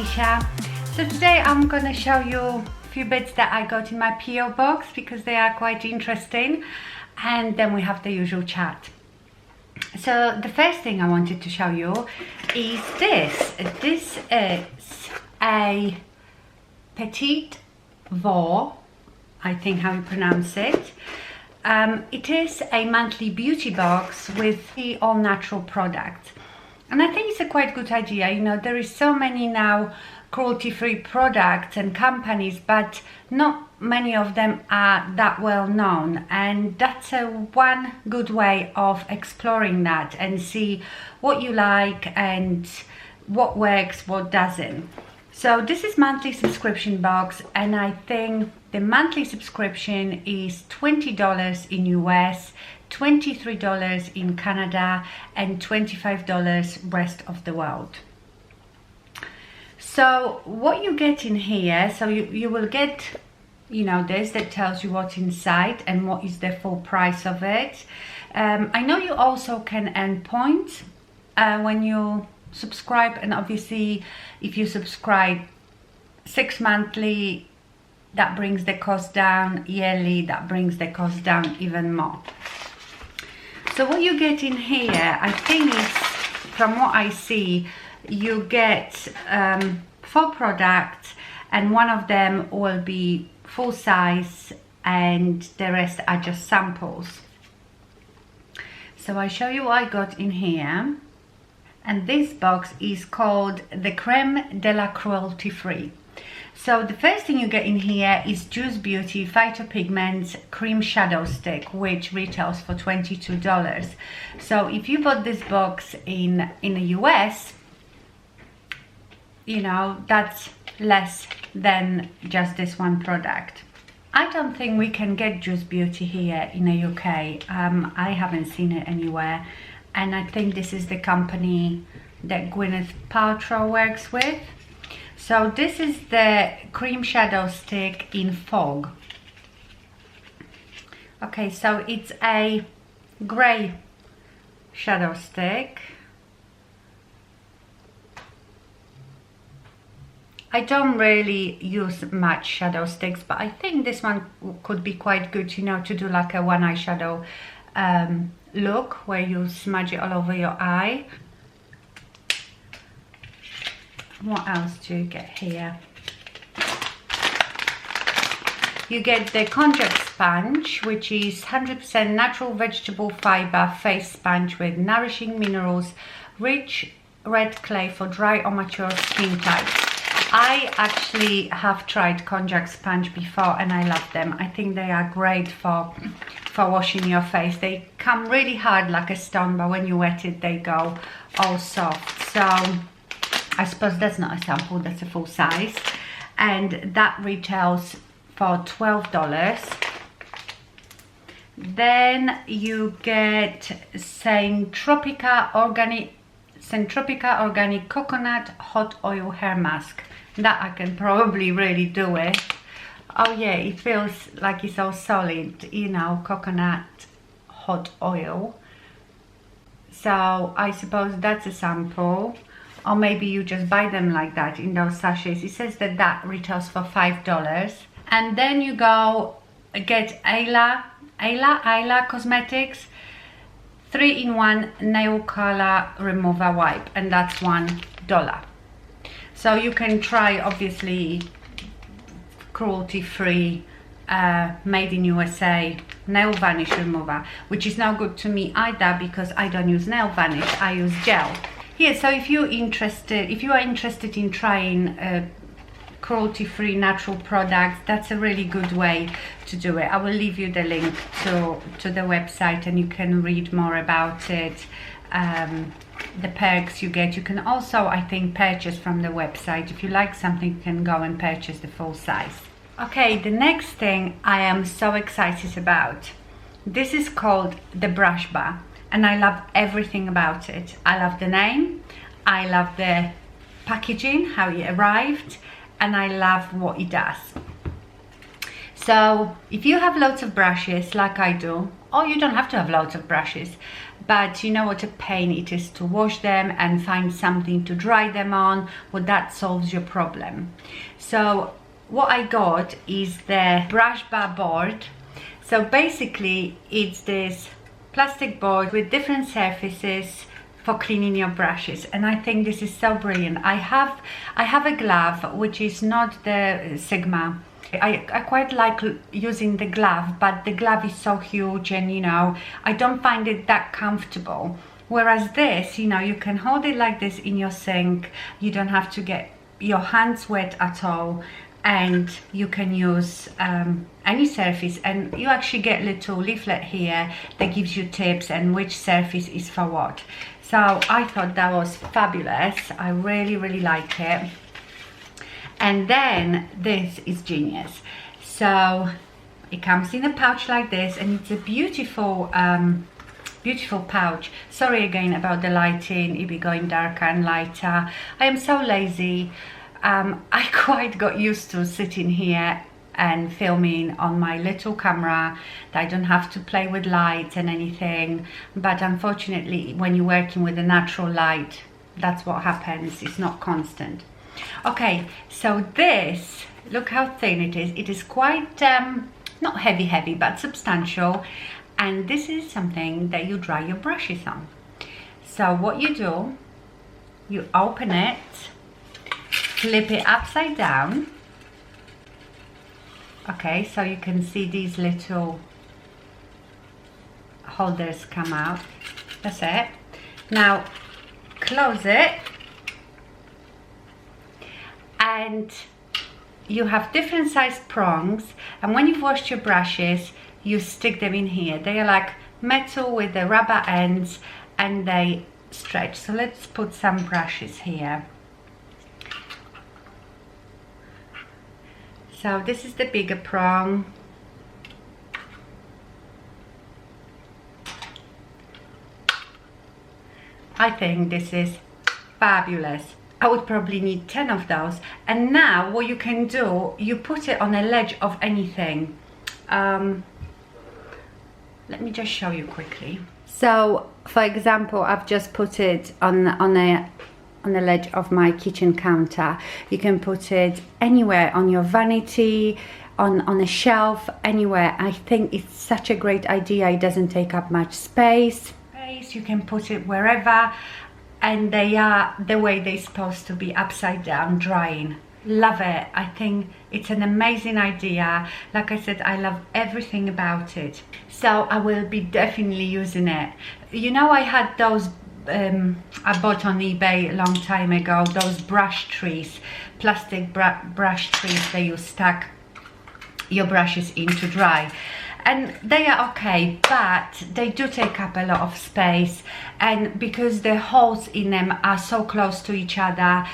Misha. So today I'm gonna show you a few bits that I got in my PO box because they are quite interesting, and then we have the usual chat. So the first thing I wanted to show you is this. This is a Petit Vour, I think how you pronounce it. It is a monthly beauty box with the all natural products. And I think it's a quite good idea. You know, there is so many now cruelty-free products and companies, but not many of them are that well known. And that's one good way of exploring that and see what you like and what works, what doesn't. So this is monthly subscription box, and I think the monthly subscription is $20 in US, $23 in Canada, and $25 rest of the world. So what you get in here, so you will get, you know, this that tells you what's inside and what is the full price of it. I know you also can earn points when you subscribe, and obviously if you subscribe 6 monthly, that brings the cost down. Yearly, that brings the cost down even more. So what you get in here, I think is, from what I see, you get 4 products, and one of them will be full size and the rest are just samples. So I show you what I got in here. And this box is called the Creme de la Cruelty Free. So the first thing you get in here is Juice Beauty Phytopigments Cream Shadow Stick, which retails for $22. So if you bought this box in the US, you know, that's less than just this one product. I don't think we can get Juice Beauty here in the UK. I haven't seen it anywhere. And I think this is the company that Gwyneth Paltrow works with. So this is the cream shadow stick in Fog. Okay, so it's a grey shadow stick. I don't really use much shadow sticks, but I think this one could be quite good, you know, to do like a one eyeshadow look where you smudge it all over your eye. What else do you get here? You get the conjure sponge, which is 100% natural vegetable fiber face sponge with nourishing minerals, rich red clay for dry or mature skin types. I actually have tried conjure sponge before and I love them. I think they are great for washing your face. They come really hard like a stone, but when you wet it they go all soft. So I suppose that's not a sample, that's a full size, and that retails for $12. Then you get Centropica Organic Coconut Hot Oil Hair Mask. That I can probably really do it. Oh yeah, it feels like it's all solid, you know, coconut hot oil. So I suppose that's a sample, or maybe you just buy them like that in those sachets. It says that that retails for $5. And then you go get Ayla Cosmetics 3-in-1 nail color remover wipe, and that's $1. So you can try, obviously, cruelty-free, made in USA nail varnish remover, which is not good to me either because I don't use nail varnish, I use gel. Yeah, so if you are interested in trying cruelty-free natural products, that's a really good way to do it. I will leave you the link to the website and you can read more about it. The perks you get. You can also, I think, purchase from the website. If you like something, you can go and purchase the full size. Okay, the next thing I am so excited about. This is called the Brush Bar, and I love everything about it. I love the name, I love the packaging, how it arrived, and I love what it does. So if you have lots of brushes like I do, or you don't have to have lots of brushes, but you know what a pain it is to wash them and find something to dry them on. Well, that solves your problem. So what I got is the brush bar board. So basically it's this plastic board with different surfaces for cleaning your brushes, and I think this is so brilliant. I have a glove which is not the Sigma. I quite like using the glove, but the glove is so huge and you know, I don't find it that comfortable. Whereas this, you know, you can hold it like this in your sink, you don't have to get your hands wet at all, and you can use any surface, and you actually get little leaflet here that gives you tips and which surface is for what. So I thought that was fabulous. I really like it. And then this is genius. So it comes in a pouch like this, and it's a beautiful beautiful pouch. Sorry again about the lighting, it'll be going darker and lighter. I am so lazy. I quite got used to sitting here and filming on my little camera, that I don't have to play with lights and anything, but unfortunately when you're working with a natural light, that's what happens, it's not constant. Okay, so this, look how thin it is. It is quite not heavy but substantial, and this is something that you dry your brushes on. So what you do, you open it, flip it upside down. Okay, so you can see these little holders come out. That's it. Now close it, and you have different sized prongs, and when you've washed your brushes, you stick them in here. They are like metal with the rubber ends, and they stretch. So let's put some brushes here. So this is the bigger prong. I think this is fabulous. I would probably need 10 of those. And now what you can do, you put it on a ledge of anything. Let me just show you quickly. So for example, I've just put it on the ledge of my kitchen counter. You can put it anywhere, on your vanity, on a shelf, anywhere. I think it's such a great idea. It doesn't take up much space. You can put it wherever, and they are the way they're supposed to be, upside down, drying. Love it. I think it's an amazing idea. Like I said, I love everything about it. So I will be definitely using it. You know, I had those I bought on eBay a long time ago, those brush trees, plastic brush trees that you stack your brushes in to dry, and they are okay, but they do take up a lot of space, and because the holes in them are so close to each other,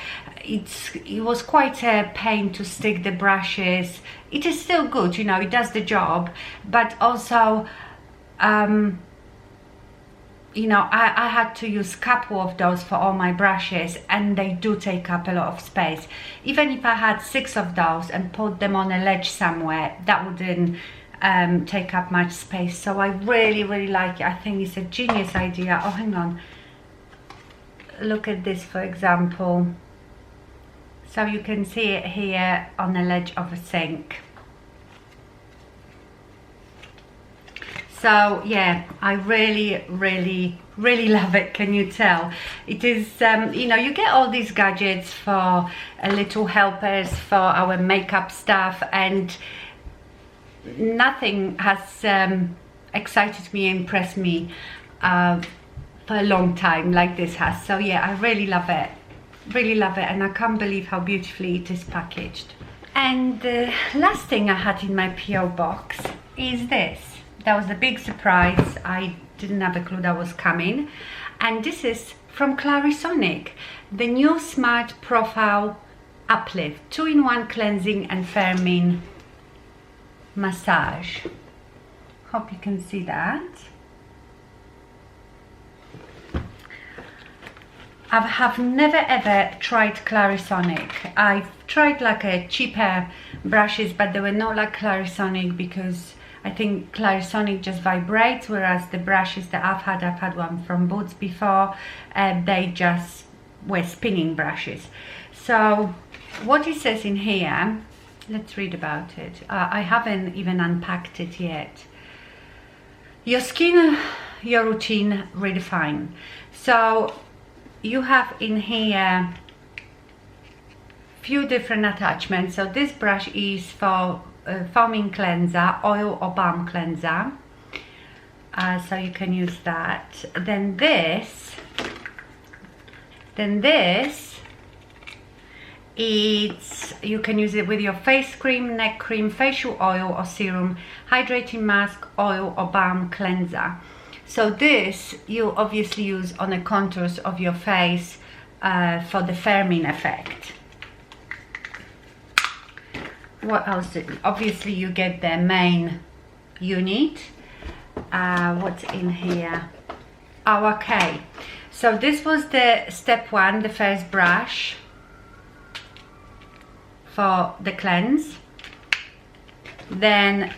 it was quite a pain to stick the brushes. It is still good, you know, it does the job, but also you know, I had to use a couple of those for all my brushes, and they do take up a lot of space. Even if I had 6 of those and put them on a ledge somewhere, that wouldn't take up much space. So I really like it. I think it's a genius idea. Oh, hang on. Look at this, for example. So you can see it here on the ledge of a sink. So yeah, I really love it. Can you tell? It is, you know, you get all these gadgets for little helpers for our makeup stuff, and nothing has excited me, impressed me for a long time like this has. So yeah, I really love it, and I can't believe how beautifully it is packaged. And the last thing I had in my PO box is this. That was a big surprise. I didn't have a clue that was coming. And this is from Clarisonic, the new Smart Profile Uplift 2-in-1 cleansing and firming massage. Hope you can see that. I have never ever tried Clarisonic. I've tried like a cheaper brushes, but they were not like Clarisonic because I think Clarisonic just vibrates, whereas the brushes that I've had one from Boots before, they just were spinning brushes. So what it says in here, let's read about it. I haven't even unpacked it yet. Your skin, your routine, redefine. So you have in here few different attachments. So this brush is for foaming cleanser, oil or balm cleanser, so you can use that. Then this it's, you can use it with your face cream, neck cream, facial oil or serum, hydrating mask, oil or balm cleanser. So this you obviously use on the contours of your face for the firming effect. What else? Obviously you get the main unit. What's in here? Oh, okay. So this was the step one, the first brush for the cleanse. Then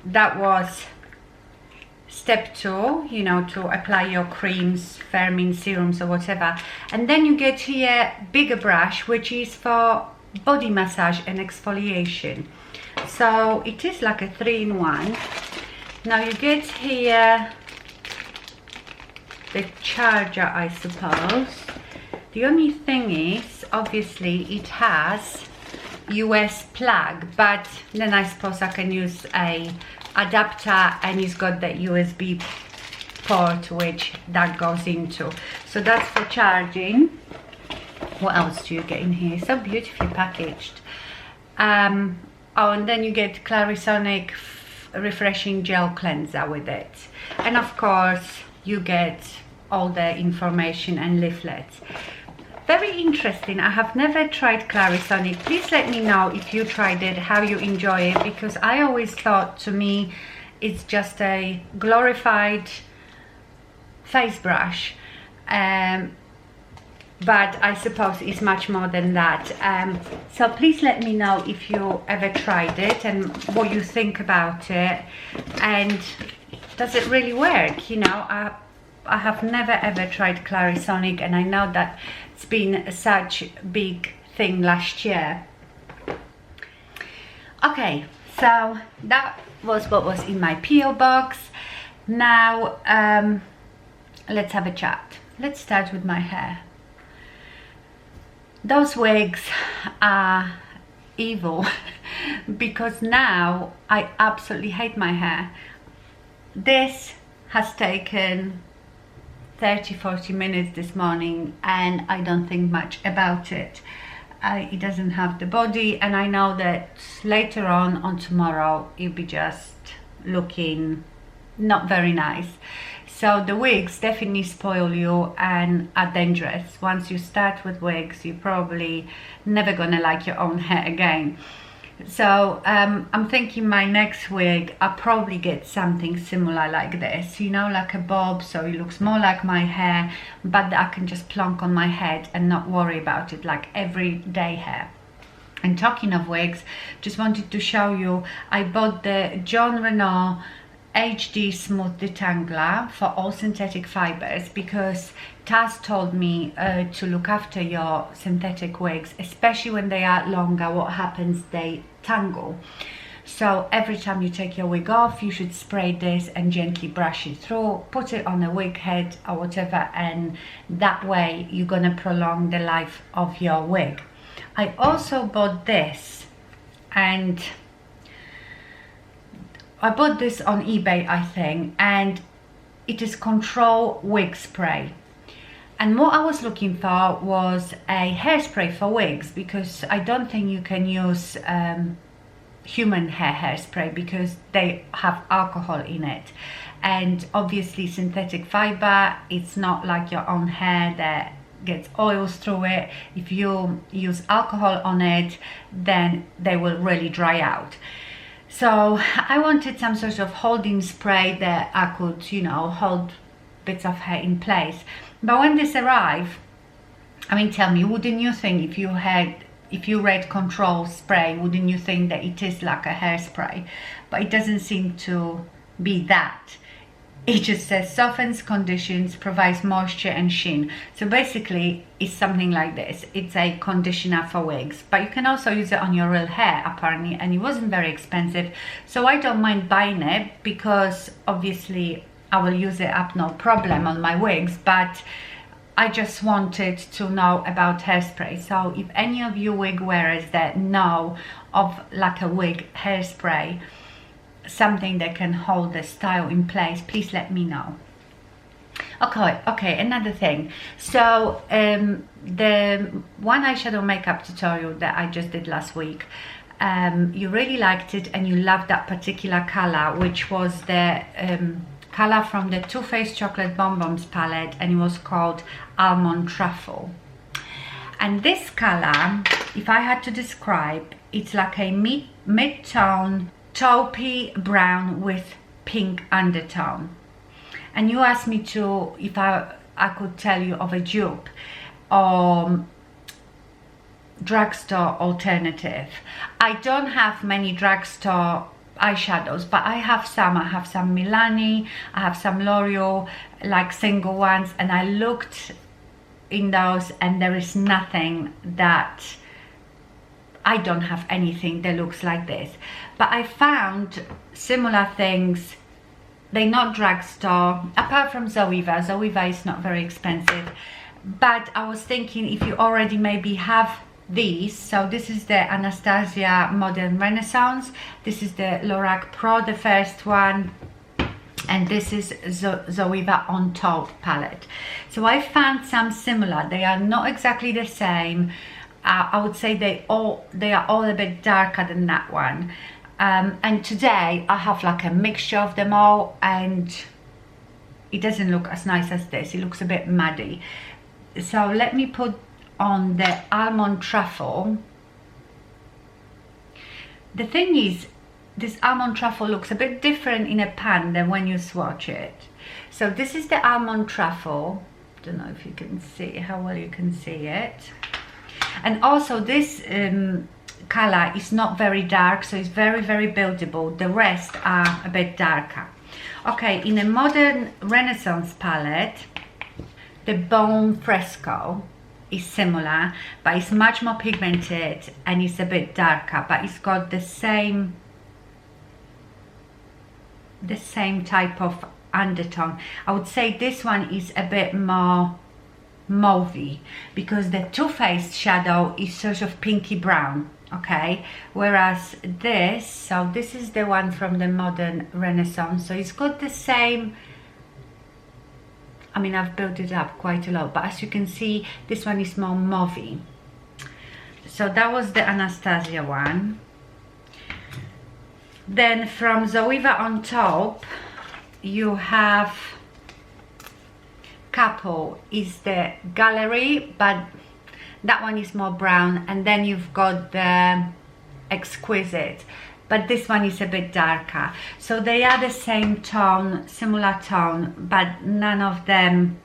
that was step two, you know, to apply your creams, firming, serums or whatever. And then you get here bigger brush, which is for body massage and exfoliation. So it is like a 3-in-1. Now you get here the charger, I suppose. The only thing is, obviously it has US plug, but then I suppose I can use a adapter, and it's got the USB port which that goes into. So that's for charging. What else do you get in here? So beautifully packaged. Oh, and then you get Clarisonic refreshing gel cleanser with it, and of course you get all the information and leaflets. Very interesting. I have never tried Clarisonic. Please let me know if you tried it, how you enjoy it, because I always thought, to me, it's just a glorified face brush. But I suppose it's much more than that. So please let me know if you ever tried it and what you think about it, and does it really work? You know, I have never ever tried Clarisonic, and I know that it's been such a big thing last year. Okay, so that was what was in my PO box. Now let's have a chat. Let's start with my hair. Those wigs are evil because now I absolutely hate my hair. This has taken 30-40 minutes this morning, and I don't think much about it. It doesn't have the body, and I know that later on tomorrow it'll be just looking not very nice. So the wigs definitely spoil you and are dangerous. Once you start with wigs, you're probably never gonna like your own hair again. So I'm thinking my next wig, I'll probably get something similar like this, you know, like a bob, so it looks more like my hair, but I can just plonk on my head and not worry about it like everyday hair. And talking of wigs, just wanted to show you, I bought the Jon Renau HD Smooth Detangler for all synthetic fibers, because Taz told me to look after your synthetic wigs, especially when they are longer. What happens, they tangle. So every time you take your wig off, you should spray this and gently brush it through, put it on a wig head or whatever, and that way you're gonna prolong the life of your wig. I also bought this, and I bought this on eBay, I think, and it is Control Wig Spray. And what I was looking for was a hairspray for wigs, because I don't think you can use human hairspray because they have alcohol in it. And obviously synthetic fiber, it's not like your own hair that gets oils through it. If you use alcohol on it, then they will really dry out. So I wanted some sort of holding spray that I could, you know, hold bits of hair in place. But when this arrived, I mean, tell me, wouldn't you think if you had if you read control spray, wouldn't you think that it is like a hairspray? But it doesn't seem to be that. It just says softens, conditions, provides moisture and sheen. So basically it's something like this. It's a conditioner for wigs, but you can also use it on your real hair apparently, and it wasn't very expensive. So I don't mind buying it because obviously I will use it up no problem on my wigs, but I just wanted to know about hairspray. So if any of you wig wearers that know of like a wig hairspray, something that can hold the style in place, please let me know. Okay, another thing. So the one eyeshadow makeup tutorial that I just did last week, you really liked it and you loved that particular color, which was the color from the Too Faced Chocolate Bonbons palette, and it was called Almond Truffle. And this color, if I had to describe, it's like a mid-tone taupey brown with pink undertone. And you asked me to, if I could tell you of a dupe or drugstore alternative. I don't have many drugstore eyeshadows, but I have some. I have some Milani, I have some L'Oreal, like single ones, and I looked in those and there is nothing that, I don't have anything that looks like this. But I found similar things. They're not drugstore, apart from Zoeva. Zoeva is not very expensive. But I was thinking if you already maybe have these. So this is the Anastasia Modern Renaissance. This is the Lorac Pro, the first one. And this is Zoeva On Top palette. So I found some similar. They are not exactly the same. I would say they are all a bit darker than that one. And today I have like a mixture of them all, and it doesn't look as nice as this. It looks a bit muddy. So let me put on the Almond Truffle. The thing is, this Almond Truffle looks a bit different in a pan than when you swatch it. So this is the Almond Truffle. Don't know if you can see how well you can see it. And also this color is not very dark, so it's very buildable. The rest are a bit darker. Okay, in a Modern Renaissance palette, the Bone Fresco is similar, but it's much more pigmented and it's a bit darker, but it's got the same type of undertone. I would say this one is a bit more mauvey, because the Too Faced shadow is sort of pinky brown, okay, whereas this, so this is the one from the Modern Renaissance, so it's got the same, I mean, I've built it up quite a lot, but as you can see, this one is more mauvey. So that was the Anastasia one. Then from Zoeva On Top, you have couple is the Gallery, but that one is more brown, and then you've got the Exquisite, but this one is a bit darker. So they are the same tone, similar tone, but none of them,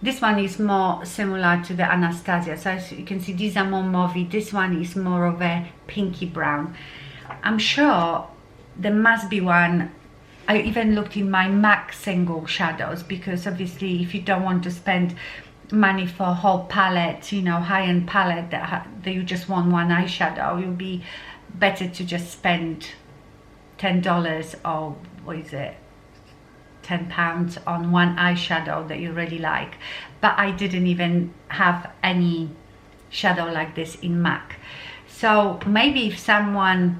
this one is more similar to the Anastasia. So as you can see, these are more mauvey, this one is more of a pinky brown. I'm sure there must be one. I even looked in my MAC single shadows, because obviously if you don't want to spend money for a whole palette, you know, high-end palette that you just want one eyeshadow, it would be better to just spend $10 or what is it, £10 on one eyeshadow that you really like. But I didn't even have any shadow like this in MAC. So maybe if someone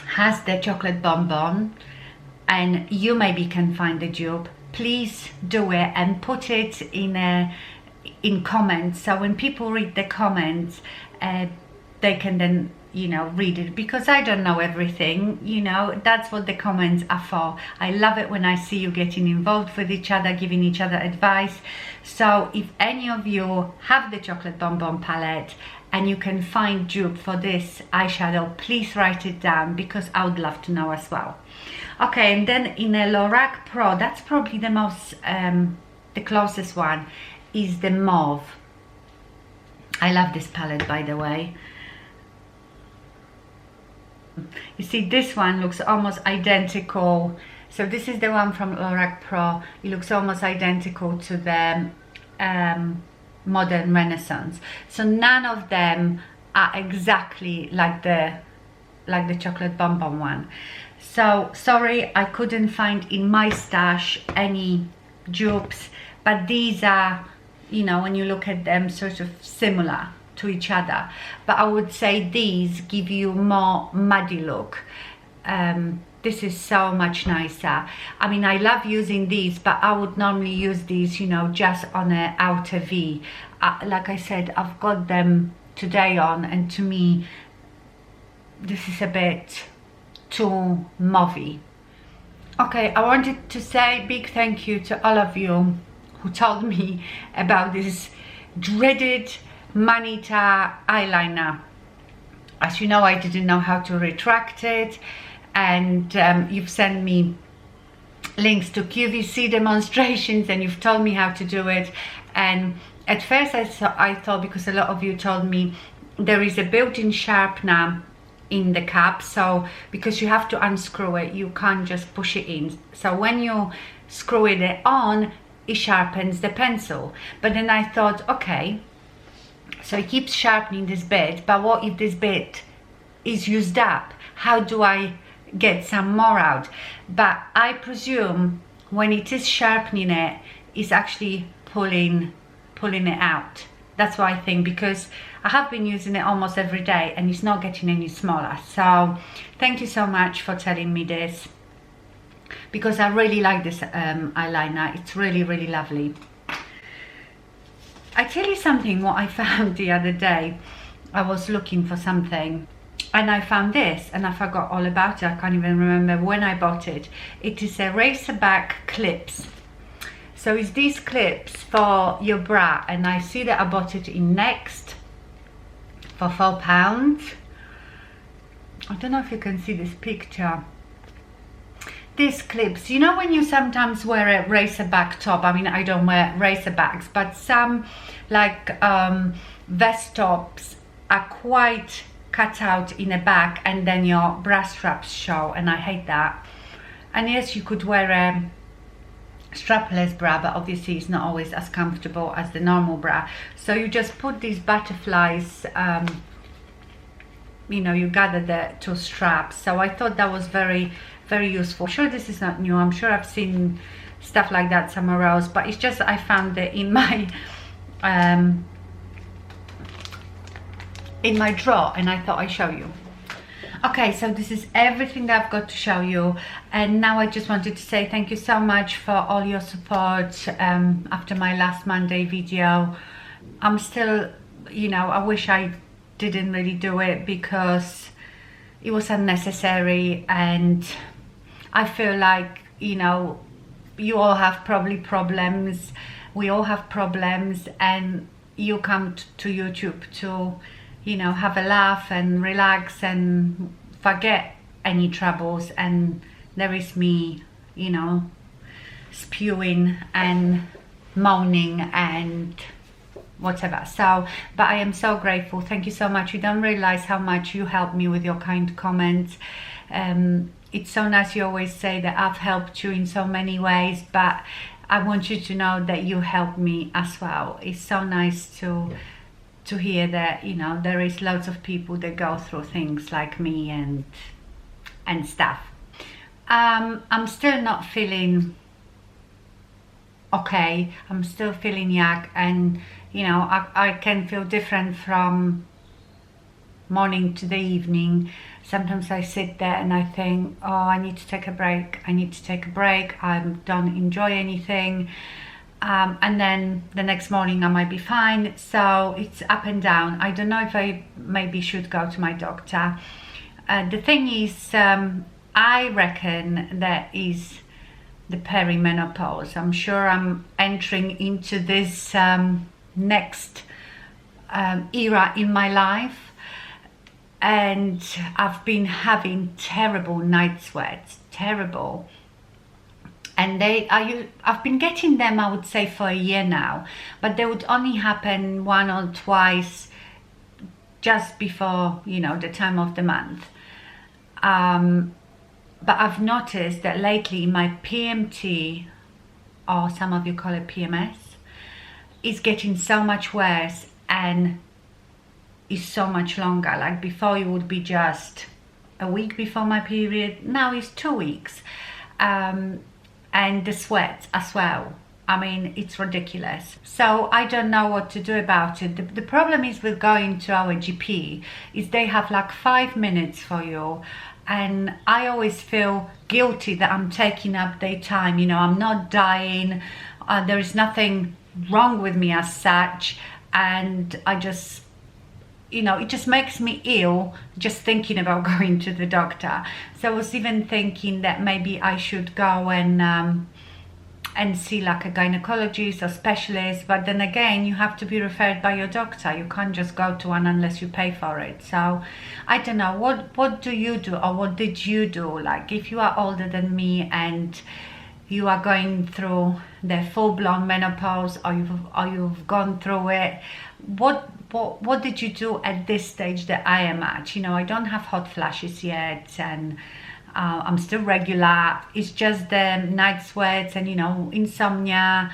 has the chocolate bonbon and you maybe can find a dupe, please do it and put it in comments, so when people read the comments they can then, you know, read it, because I don't know everything, you know, that's what the comments are for. I love it when I see you getting involved with each other, giving each other advice. So if any of you have the chocolate bonbon palette and you can find dupe for this eyeshadow, please write it down, because I would love to know as well. Okay, and then in a Lorac Pro, that's probably the most, the closest one, is the Mauve. I love this palette, by the way. You see, this one looks almost identical. So this is the one from Lorac Pro. It looks almost identical to the Modern Renaissance. So none of them are exactly like the chocolate bonbon one. So sorry, I couldn't find in my stash any dupes, but these are, you know, when you look at them, sort of similar to each other. But I would say these give you more muddy look. This is so much nicer. I mean, I love using these, but I would normally use these, you know, just on an outer V. Like I said, I've got them today on, and to me, this is a bit too mauvey. Okay, I wanted to say a big thank you to all of you who told me about this dreaded Manita eyeliner. As you know, I didn't know how to retract it, and you've sent me links to QVC demonstrations, and you've told me how to do it. And at first I thought, because a lot of you told me there is a built-in sharpener in the cap, so because you have to unscrew it, you can't just push it in. So when you screw it on, it sharpens the pencil. But then I thought, okay, so it keeps sharpening this bit, but what if this bit is used up? How do I get some more out? But I presume when it is sharpening it, it's actually pulling it out. That's what I think, because I have been using it almost every day and it's not getting any smaller. So thank you so much for telling me this, because I really like this eyeliner. It's really, really lovely. I tell you something, what I found the other day. I was looking for something and I found this, and I forgot all about it. I can't even remember when I bought it. It is a racer back clips. So it's these clips for your bra, and I see that I bought it in Next for £4. I don't know if you can see this picture. These clips, you know when you sometimes wear a racer back top, I mean, I don't wear racer backs, but some like vest tops are quite cut out in the back, and then your bra straps show, and I hate that. And yes, you could wear a strapless bra, but obviously it's not always as comfortable as the normal bra. So you just put these butterflies, you know, you gather the two straps. So I thought that was very, very useful. I'm sure this is not new. I'm sure I've seen stuff like that somewhere else, but it's just I found it in my drawer, and I thought I'd show you. Okay, so this is everything that I've got to show you, and now I just wanted to say thank you so much for all your support after my last Monday video. I'm still, you know, I wish I didn't really do it because it was unnecessary, and I feel like, you know, you all have probably problems, we all have problems, and you come to YouTube to, you know, have a laugh and relax and forget any troubles, and there is me, you know, spewing and moaning and whatever. So, but I am so grateful. Thank you so much. You don't realize how much you help me with your kind comments. It's so nice you always say that I've helped you in so many ways, but I want you to know that you help me as well. It's so nice to hear that, you know, there is lots of people that go through things like me and stuff. I'm still not feeling okay. I'm still feeling yuck, and you know, I can feel different from morning to the evening. Sometimes I sit there and I think, oh, I need to take a break. I need to take a break. I don't enjoy anything. And then the next morning I might be fine. So it's up and down. I don't know if I maybe should go to my doctor. The thing is, I reckon that is the perimenopause. I'm sure I'm entering into this next era in my life, and I've been having terrible night sweats, terrible. and I've been getting them, I would say, for a year now, but they would only happen 1 or twice just before, you know, the time of the month. But I've noticed that lately my PMT, or some of you call it PMS, is getting so much worse and is so much longer. Like before it would be just a week before my period, now it's 2 weeks. And the sweats as well. I mean, it's ridiculous. So I don't know what to do about it. The problem is with going to our GP is they have like 5 minutes for you, and I always feel guilty that I'm taking up their time. You know, I'm not dying, there is nothing wrong with me as such, and I just, you know, it just makes me ill just thinking about going to the doctor. So I was even thinking that maybe I should go and see like a gynecologist or specialist, but then again you have to be referred by your doctor. You can't just go to one unless you pay for it. So I don't know, what do you do, or what did you do? Like if you are older than me and you are going through the full-blown menopause, or you've gone through it, what did you do at this stage that I am at? You know, I don't have hot flashes yet, and I'm still regular. It's just the night sweats and, you know, insomnia,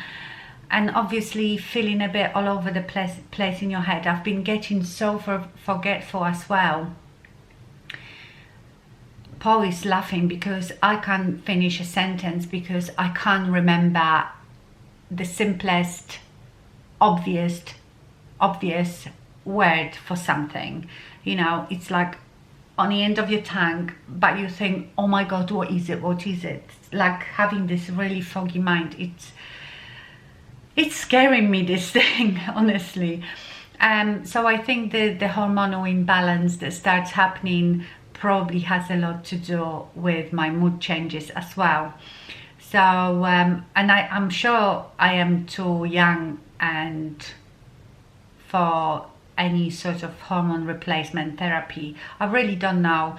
and obviously feeling a bit all over the place in your head. I've been getting so forgetful as well. Paul is laughing because I can't finish a sentence because I can't remember the simplest, obvious word for something. You know, it's like on the end of your tongue, but you think, oh my god, what is it, it's like having this really foggy mind. It's scaring me, this thing, honestly. So I think the hormonal imbalance that starts happening probably has a lot to do with my mood changes as well. So and I'm sure I am too young and for any sort of hormone replacement therapy. I really don't know.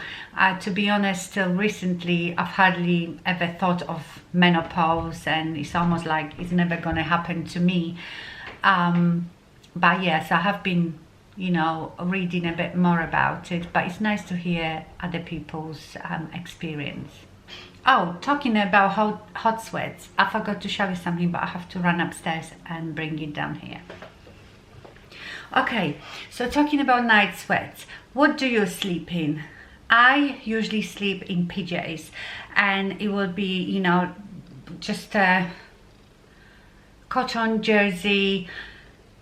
To be honest, till recently I've hardly ever thought of menopause, and it's almost like it's never going to happen to me. But yes, I have been, you know, reading a bit more about it, but it's nice to hear other people's experience. Oh, talking about hot sweats, I forgot to show you something, but I have to run upstairs and bring it down here. Okay, so talking about night sweats, what do you sleep in? I usually sleep in PJs, and it will be, you know, just a cotton jersey,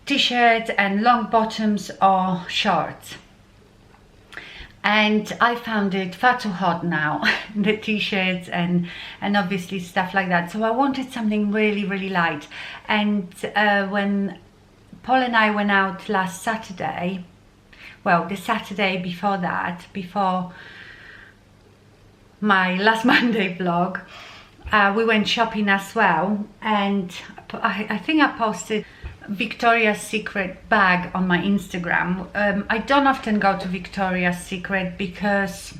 t-shirt and long bottoms or shorts. And I found it far too hot now, the t-shirts and obviously stuff like that. So I wanted something really, really light. And when Paul and I went out last Saturday, well, the Saturday before that, before my last Monday vlog, we went shopping as well, and I think I posted Victoria's Secret bag on my Instagram. I don't often go to Victoria's Secret because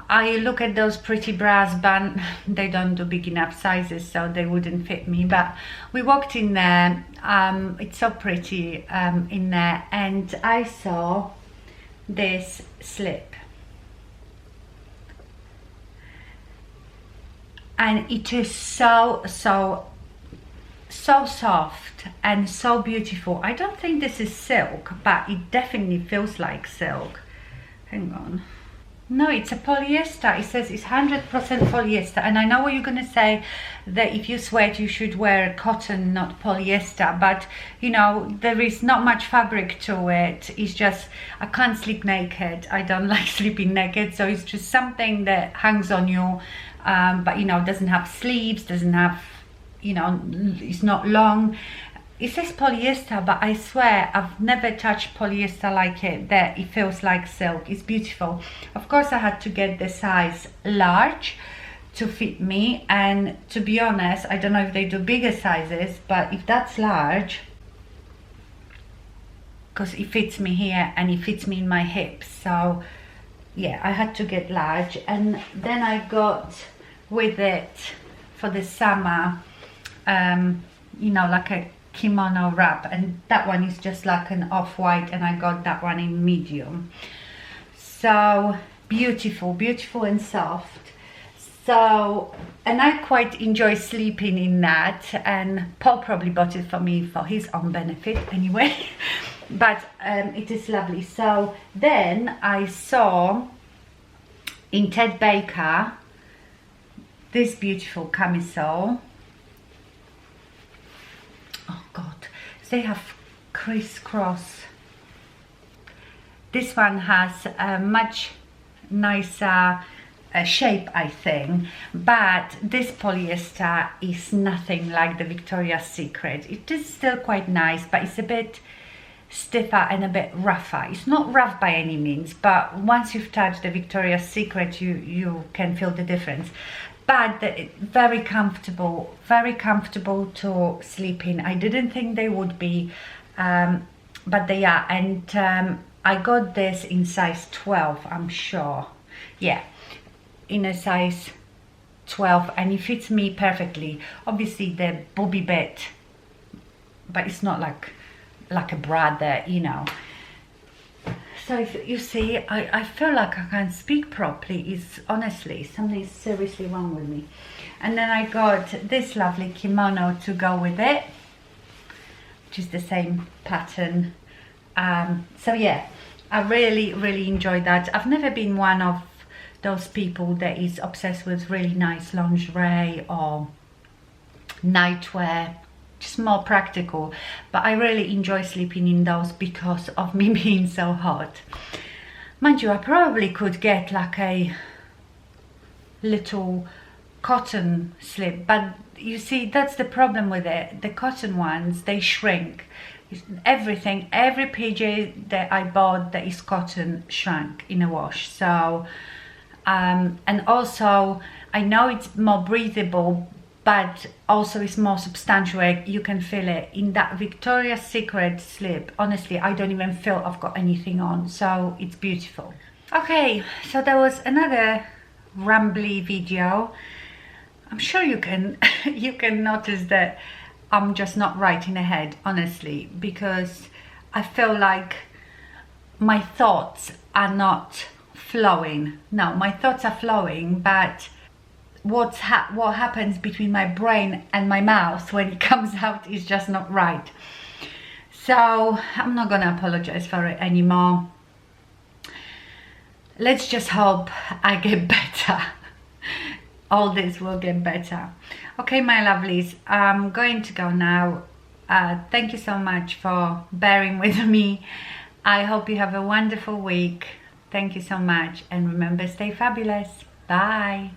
I look at those pretty bras, but they don't do big enough sizes, so they wouldn't fit me. But we walked in there, it's so pretty in there, and I saw this slip, and it is so soft and so beautiful. I don't think this is silk, but it definitely feels like silk. Hang on. No, it's a polyester. It says it's 100% polyester, and I know what you're gonna say, that if you sweat you should wear cotton, not polyester, but you know, there is not much fabric to it. It's just, I can't sleep naked. I don't like sleeping naked, so it's just something that hangs on you, but you know, doesn't have sleeves, doesn't have, you know, it's not long. It says polyester, but I swear I've never touched polyester like it, that it feels like silk. It's beautiful. Of course I had to get the size large to fit me, and to be honest, I don't know if they do bigger sizes, but if that's large, because it fits me here and it fits me in my hips, so yeah, I had to get large. And then I got with it for the summer, you know, like a kimono wrap, and that one is just like an off-white, and I got that one in medium. So beautiful, beautiful and soft. So, and I quite enjoy sleeping in that, and Paul probably bought it for me for his own benefit anyway. But it is lovely. So then I saw in Ted Baker this beautiful camisole. Oh god, they have crisscross. This one has a much nicer shape, I think, but this polyester is nothing like the Victoria's Secret. It is still quite nice, but it's a bit stiffer and a bit rougher. It's not rough by any means, but once you've touched the Victoria's Secret, you can feel the difference. But very comfortable to sleep in. I didn't think they would be, but they are. And I got this in size 12, I'm sure. Yeah, in a size 12, and it fits me perfectly. Obviously the booby bit, but it's not like a bra there, you know. So if you see, I feel like I can't speak properly. It's honestly, something is seriously wrong with me. And then I got this lovely kimono to go with it, which is the same pattern. So yeah, I really enjoyed that. I've never been one of those people that is obsessed with really nice lingerie or nightwear, just more practical, but I really enjoy sleeping in those because of me being so hot. Mind you, I probably could get like a little cotton slip, but you see, that's the problem with it. The cotton ones, they shrink. Everything, every PJ that I bought that is cotton shrank in a wash. So and also I know it's more breathable, but also it's more substantial. You can feel it in that Victoria's Secret slip. Honestly, I don't even feel I've got anything on, so it's beautiful. Okay, so there was another rambly video. I'm sure you can you can notice that I'm just not right in the head, honestly, because I feel like my thoughts are not flowing. No, my thoughts are flowing, but what happens between my brain and my mouth when it comes out is just not right. So I'm not gonna apologize for it anymore. Let's just hope I get better. All this will get better. Okay, my lovelies, I'm going to go now. Thank you so much for bearing with me. I hope you have a wonderful week. Thank you so much, and remember, stay fabulous. Bye.